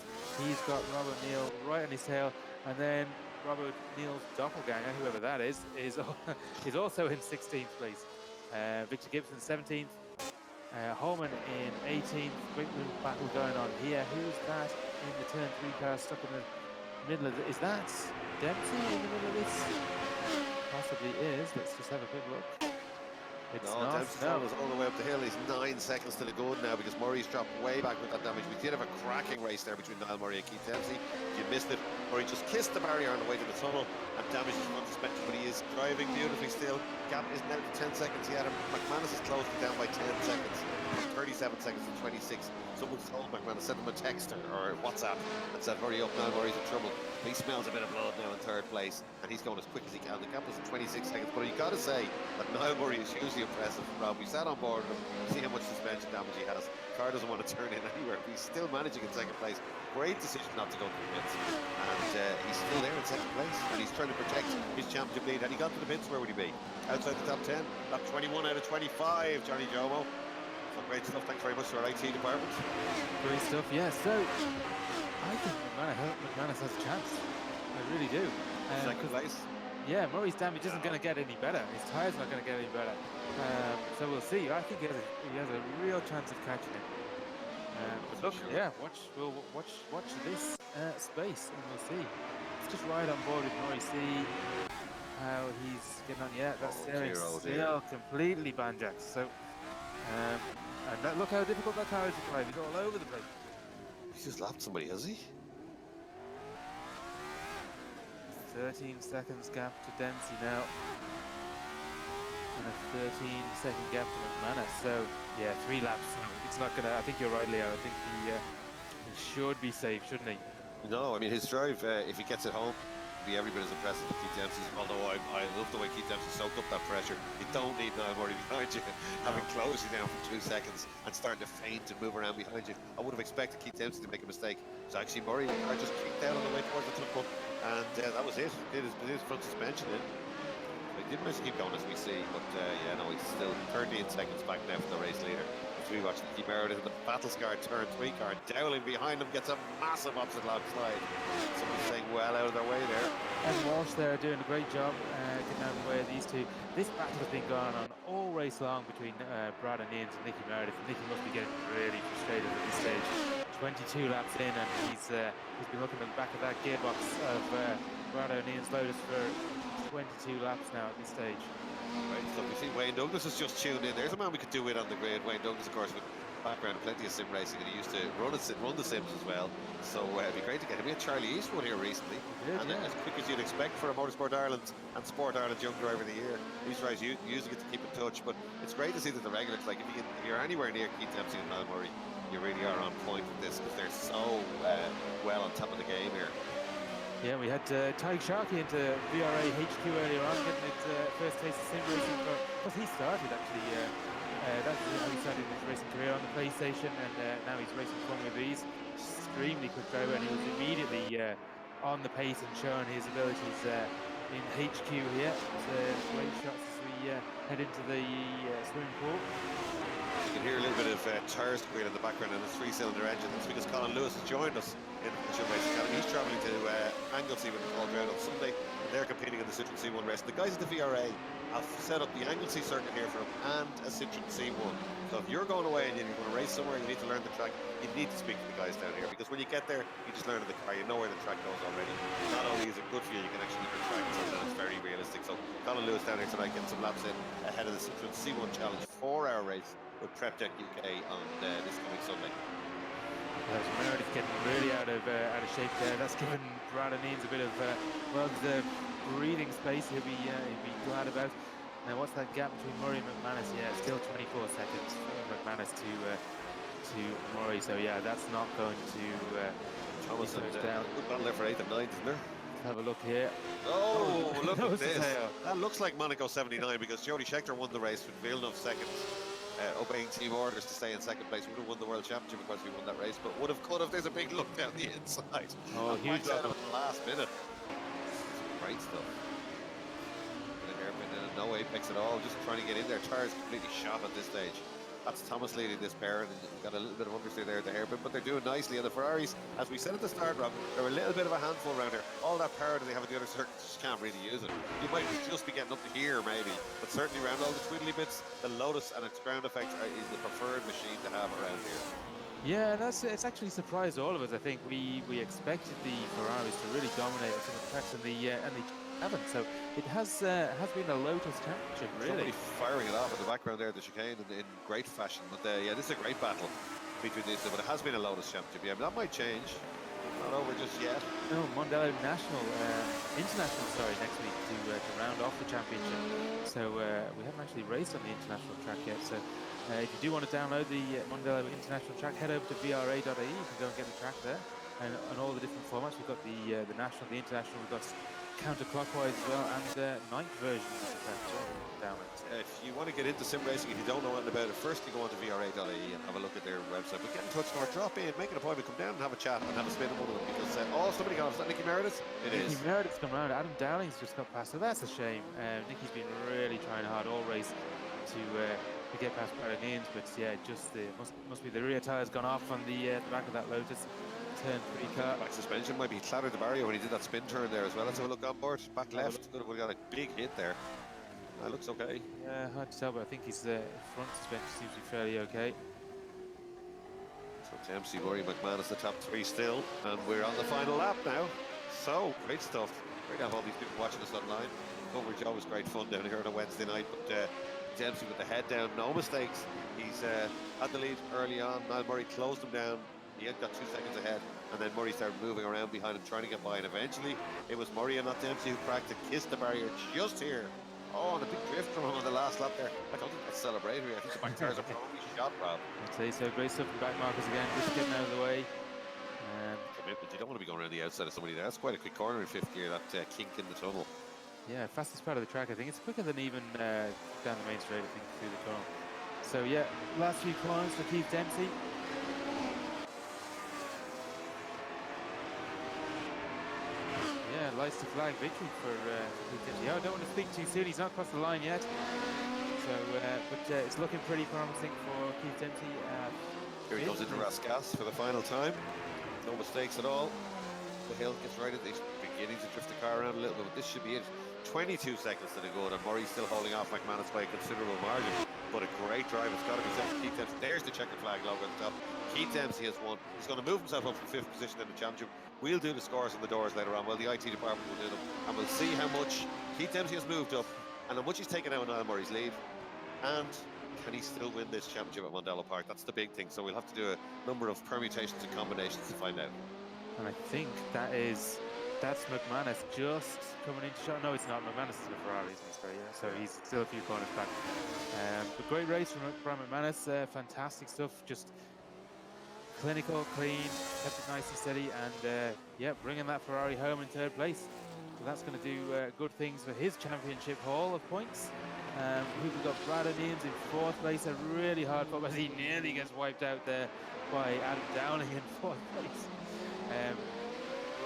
He's got Rob O'Neill right on his tail, and then Rob O'Neill's doppelganger, whoever that is also in 16th place. Victor Gibson 17th. Holman in 18th. Great little battle going on here. Who's that in the turn 3 car stuck in the middle of it? Is that Dempsey in the middle of this? Possibly is. Let's just have a quick look. It's not. Dempsey's all the way up the hill. He's 9 seconds to the good now because Murray's dropped way back with that damage. We did have a cracking race there between Niall Murray and Keith Dempsey. If you missed it, Murray just kissed the barrier on the way to the tunnel and damaged his front suspension, but he is driving beautifully still. Gap is now to 10 seconds. He had him. McManus has closed it down by 10 seconds. 37 seconds to 26. Someone's told McManus, sent him a text or WhatsApp and said, hurry up now, Murray's in trouble. He smells a bit of blood now in 3rd place, and he's going as quick as he can. The gap was 26 seconds, but you got to say that Niall Murray is hugely impressive. Rob, we sat on board with him, see how much suspension damage he has. Car doesn't want to turn in anywhere. He's still managing in 2nd place. Great decision not to go to the pits, and he's still there in 2nd place, and he's trying to protect his championship lead. Had he gone to the pits, where would he be? Outside the top 10, top 21 out of 25. Johnny Jomo. So great stuff. Thanks very much to our IT department. Great stuff, yeah. So I think McManus has a chance. I really do. 2nd place. Yeah, Murray's damage isn't going to get any better. His tyre's not going to get any better. So we'll see. I think he has a real chance of catching it. But look, yeah, we'll watch this space, and we'll see. Let's just ride on board with Murray, see how he's getting on. Yeah, that steering's still completely banjacked. So, and look how difficult that car is to drive. He's all over the place. He's just lapped somebody, has he? 13 seconds gap to Dempsey now. And a 13-second gap to McManus. So, yeah, 3 laps. It's not going to... I think you're right, Leo. I think he should be safe, shouldn't he? No, I mean, his drive, if he gets it home, be every bit as impressive as Keith Dempsey's. Although I love the way Keith Dempsey soaked up that pressure. You don't need Niall Murray behind you, having closed you down for 2 seconds and starting to feint and move around behind you. I would have expected Keith Dempsey to make a mistake. So actually Murray just kicked down on the way towards the tunnel, and that was it. Did his front suspension in. He did manage to keep going, as we see, but yeah, no, he's still 13 seconds back now from the race leader. As we watch Nicky Meredith in the battle scarred turn 3 car, Dowling behind him gets a massive opposite lap slide. Someone's saying well out of their way there. And Walsh there doing a great job getting out of the way of these two. This battle has been going on all race long between Brad O'Neill's and Nicky Meredith. Nicky must be getting really frustrated at this stage. 22 laps in, and he's been looking at the back of that gearbox of Brad O'Neill's Lotus for 22 laps now at this stage. Right, so we see Wayne Douglas has just tuned in. There's a man we could do with on the grid. Wayne Douglas, of course, with background in plenty of sim racing, and he used to run the sims as well. So it'd be great to get him. We had Charlie Eastwood here recently, and as quick as you'd expect for a Motorsport Ireland and Sport Ireland Young Driver of the Year. These guys using it to keep in touch, but it's great to see that the regulars, like if you're anywhere near Keith Dempsey and Niall Murray, you really are on point with this because they're so well on top of the game here. Yeah, we had Tyke Sharkey into VRA HQ earlier on, getting its first taste of sim racing because he started actually. That's how he started his racing career on the PlayStation, and now he's racing Formula V's. Extremely quick driver, and he was immediately on the pace and showing his abilities in HQ here. It's great shots as we head into the swimming pool. You can hear a little bit of tyre squeal in the background and a 3-cylinder engine. That's because Colin Lewis has joined us in the Citroen Racing Academy. He's travelling to Anglesey with the Paul Drown on Sunday, and they're competing in the Citroen C1 race. The guys at the VRA have set up the Anglesey circuit here for him and a Citroen C1. So if you're going away and you're going to race somewhere, you need to learn the track, you need to speak to the guys down here, because when you get there, you just learn the car, you know where the track goes already. Not only is it good for you, you can actually learn track, so it's very realistic. So Colin Lewis down here tonight getting some laps in ahead of the Citroen C1 Challenge 4-hour race with Prep Deck UK on this coming Sunday. Meredith getting really out of shape there. That's given Brad O'Neill's a bit of well-deserved breathing space. He'll be glad about. Now, what's that gap between Murray and McManus? Yeah, still 24 seconds for McManus to Murray. So yeah, that's not going to Thomas and down. good battle there for 8th and 9th, isn't there? Let's have a look here. Oh, look at this. Tail. That looks like Monaco 79 because Jody Scheckter won the race with Villeneuve second, obeying team orders to stay in second place. Would have won the World Championship because he won that race, but would have could have. There's a big look down the inside. Oh, huge out of the last minute. Great stuff. The hairpin in no apex at all, just trying to get in there. Tires completely shot at this stage. That's Thomas leading this pair, and we've got a little bit of understeer there at the hairpin, but they're doing nicely. And the Ferraris, as we said at the start, Rob, they're a little bit of a handful around here. All that power that they have at the other circuits, just can't really use it. You might just be getting up to here, maybe, but certainly around all the twiddly bits, the Lotus and its ground effects is the preferred machine to have around here. Yeah, it's actually surprised all of us. I think we expected the Ferraris to really dominate some of the tracks, and they haven't. So it has been a Lotus championship, really. Somebody firing it off in the background there, the chicane, in great fashion. But yeah, this is a great battle between these two. But it has been a Lotus championship. Yeah, but that might change. Not over just yet. No, Mondello International, next week to round off the championship. So we haven't actually raced on the international track yet. So if you do want to download the Mondello International track, head over to VRA.ie. You can go and get the track there, and all the different formats. We've got the national, the international. We've got counterclockwise as well, and ninth version of the track download. If you want to get into sim racing, if you don't know anything about it, first you go on to VRA.ie and have a look at their website. But get in touch or drop in, make an appointment, come down and have a chat and have a spin on one of them. Because somebody got off. Is that Nicky Meredith? Nicky Meredith's come around. Adam Dowling's just got past, so that's a shame. Nicky's been really trying hard all race to get past Brad O'Neill's, but yeah, just must be the rear tire's gone off on the back of that Lotus. Turn 3 car. Back suspension might be clattered the barrier when he did that spin turn there as well. Let's have a look on board. Back left. Good, we got a big hit there. That looks okay. Yeah, hard to tell, but I think his front suspension seems to be fairly okay. So Dempsey, Murray, McManus, the top 3 still, and we're on the final lap now. So great stuff. Great to have all these people watching us online. Coverage always great fun down here on a Wednesday night, but Dempsey with the head down, no mistakes. He's had the lead early on. Niall Murray closed him down. He had got 2 seconds ahead, and then Murray started moving around behind him, trying to get by, and eventually it was Murray and not Dempsey who cracked and kissed the barrier just here. Oh, and a big drift from him on the last lap there. I don't think that's celebratory. I think the back tires are probably shot, Rob. I'd say so. Great stuff from back markers again, just getting out of the way. Commitment. You don't want to be going around the outside of somebody there. That's quite a quick corner in 5th gear, that kink in the tunnel. Yeah, fastest part of the track. I think it's quicker than even down the main straight, I think, through the tunnel. So yeah, last few climbs for Keith Dempsey. Yeah, lights to flag victory for Keith Dempsey. I don't want to speak too soon. He's not across the line yet. So, but it's looking pretty promising for Keith Dempsey. Here he goes into Rascasse for the final time. No mistakes at all. The hill gets right at the beginning to drift the car around a little bit, but this should be it. 22 seconds to the go, and Murray's still holding off McManus by a considerable margin. But a great drive. It's got to be said for Keith Dempsey. There's the checkered flag logo at the top. Keith Dempsey has won. He's going to move himself up from 5th position in the championship. We'll do the scores on the doors later on. Well, the IT department will do them, and we'll see how much Keith Dempsey has moved up and how much he's taken out on Niall Murray's lead. And can he still win this championship at Mondello Park? That's the big thing. So we'll have to do a number of permutations and combinations to find out. And I think that's McManus just coming into shot. No, it's not. McManus is in a Ferrari, isn't he? Yeah. So he's still a few corners back. But great race from McManus. Fantastic stuff. Just clinical, clean, kept it nice and steady, and yeah, bringing that Ferrari home in 3rd place. So that's going to do good things for his championship haul of points. We've got Brad O'Neill's in 4th place. A really hard fought, but he nearly gets wiped out there by Adam Dowling in 4th place.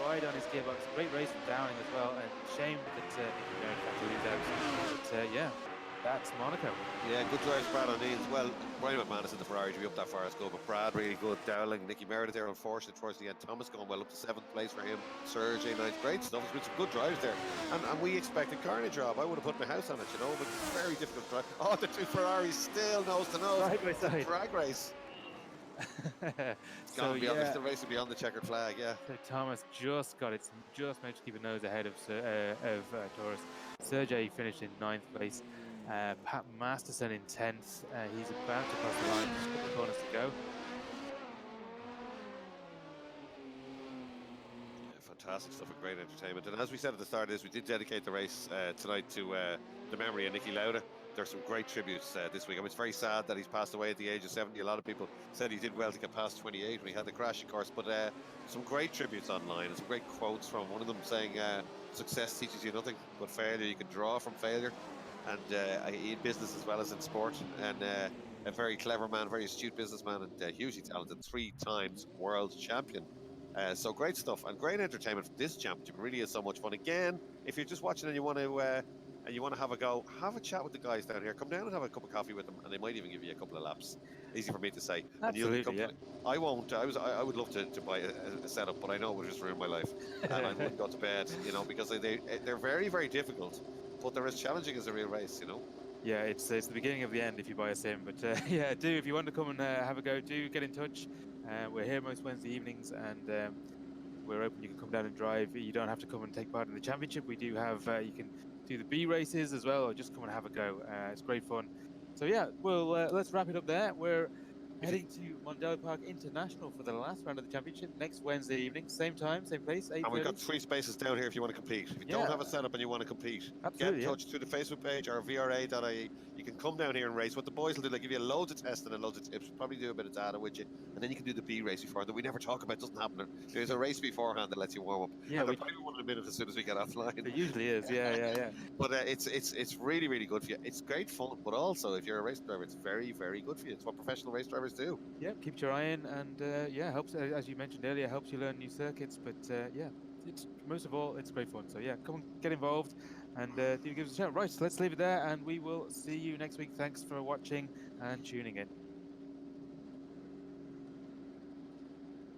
Right on his gearbox. Great race from Dowling as well, and shame that Nicky Meredith had to lose out. But yeah, that's Monaco. Yeah, good drive Brad O'Neill as well. Brian McManus in the Ferrari to be up that far as go, but Brad really good. Dowling, Nicky Meredith there unfortunate towards the end. Thomas going well up to 7th place for him. Serge, 9th. Great stuff. It's been some good drives there. And we expected carnage, Rob. I would have put my house on it, you know, but it's very difficult to drive. Oh, the 2 Ferraris still nose to nose. Side by side. Drag race. It's gone beyond the race beyond the checkered flag, yeah. So Thomas just managed to keep a nose ahead of Torres. Sergey finished in 9th place. Pat Masterson in 10th. He's about to cross the line, just a couple of corners to go. fantastic stuff and great entertainment. And as we said at the start of this, we did dedicate the race tonight to the memory of Nicky Lauda. There's some great tributes this week. I mean, it's very sad that he's passed away at the age of 70. A lot of people said he did well to get past 28 when he had the crash, of course. But some great tributes online and some great quotes from one of them saying, success teaches you nothing but failure. You can draw from failure. And in business as well as in sport. And a very clever man, very astute businessman, and hugely talented, 3 times world champion. So great stuff and great entertainment for this championship. It really is so much fun. Again, if you're just watching and you want to have a go, have a chat with the guys down here. Come down and have a cup of coffee with them, and they might even give you a couple of laps. Easy for me to say. Absolutely, yeah. I won't. I would love to buy a setup, but I know it would just ruin my life, and I wouldn't go to bed, because they're very, very difficult, but they're as challenging as a real race, Yeah, it's the beginning of the end if you buy a sim. But yeah, if you want to come and have a go, do get in touch. We're here most Wednesday evenings, and we're open. You can come down and drive. You don't have to come and take part in the championship. We do have, you can do the B races as well, or just come and have a go. It's great fun. So yeah, well, let's wrap it up there. We're heading to Mondello Park International for the last round of the championship next Wednesday evening, same time, same place, 8:30. And we've got 3 spaces down here if you want to compete. If you don't have a setup and you want to compete, get in touch through the Facebook page or VRA.ie. You can come down here and race. What the boys will do, they'll give you loads of testing and loads of tips. We'll probably do a bit of data with you, and then you can do the B race before that we never talk about. It doesn't happen. There's a race beforehand that lets you warm up. Yeah, we probably want in a minute as soon as we get offline. It usually is, yeah. But it's really, really good for you. It's great fun, but also if you're a race driver, it's very, very good for you. It's what professional race drivers do. Yeah, keeps your eye in, and helps, as you mentioned earlier, helps you learn new circuits. But yeah, it's most of all, it's great fun. So yeah, come and get involved, and do give us a shout. Right, so let's leave it there, and we will see you next week. Thanks for watching and tuning in.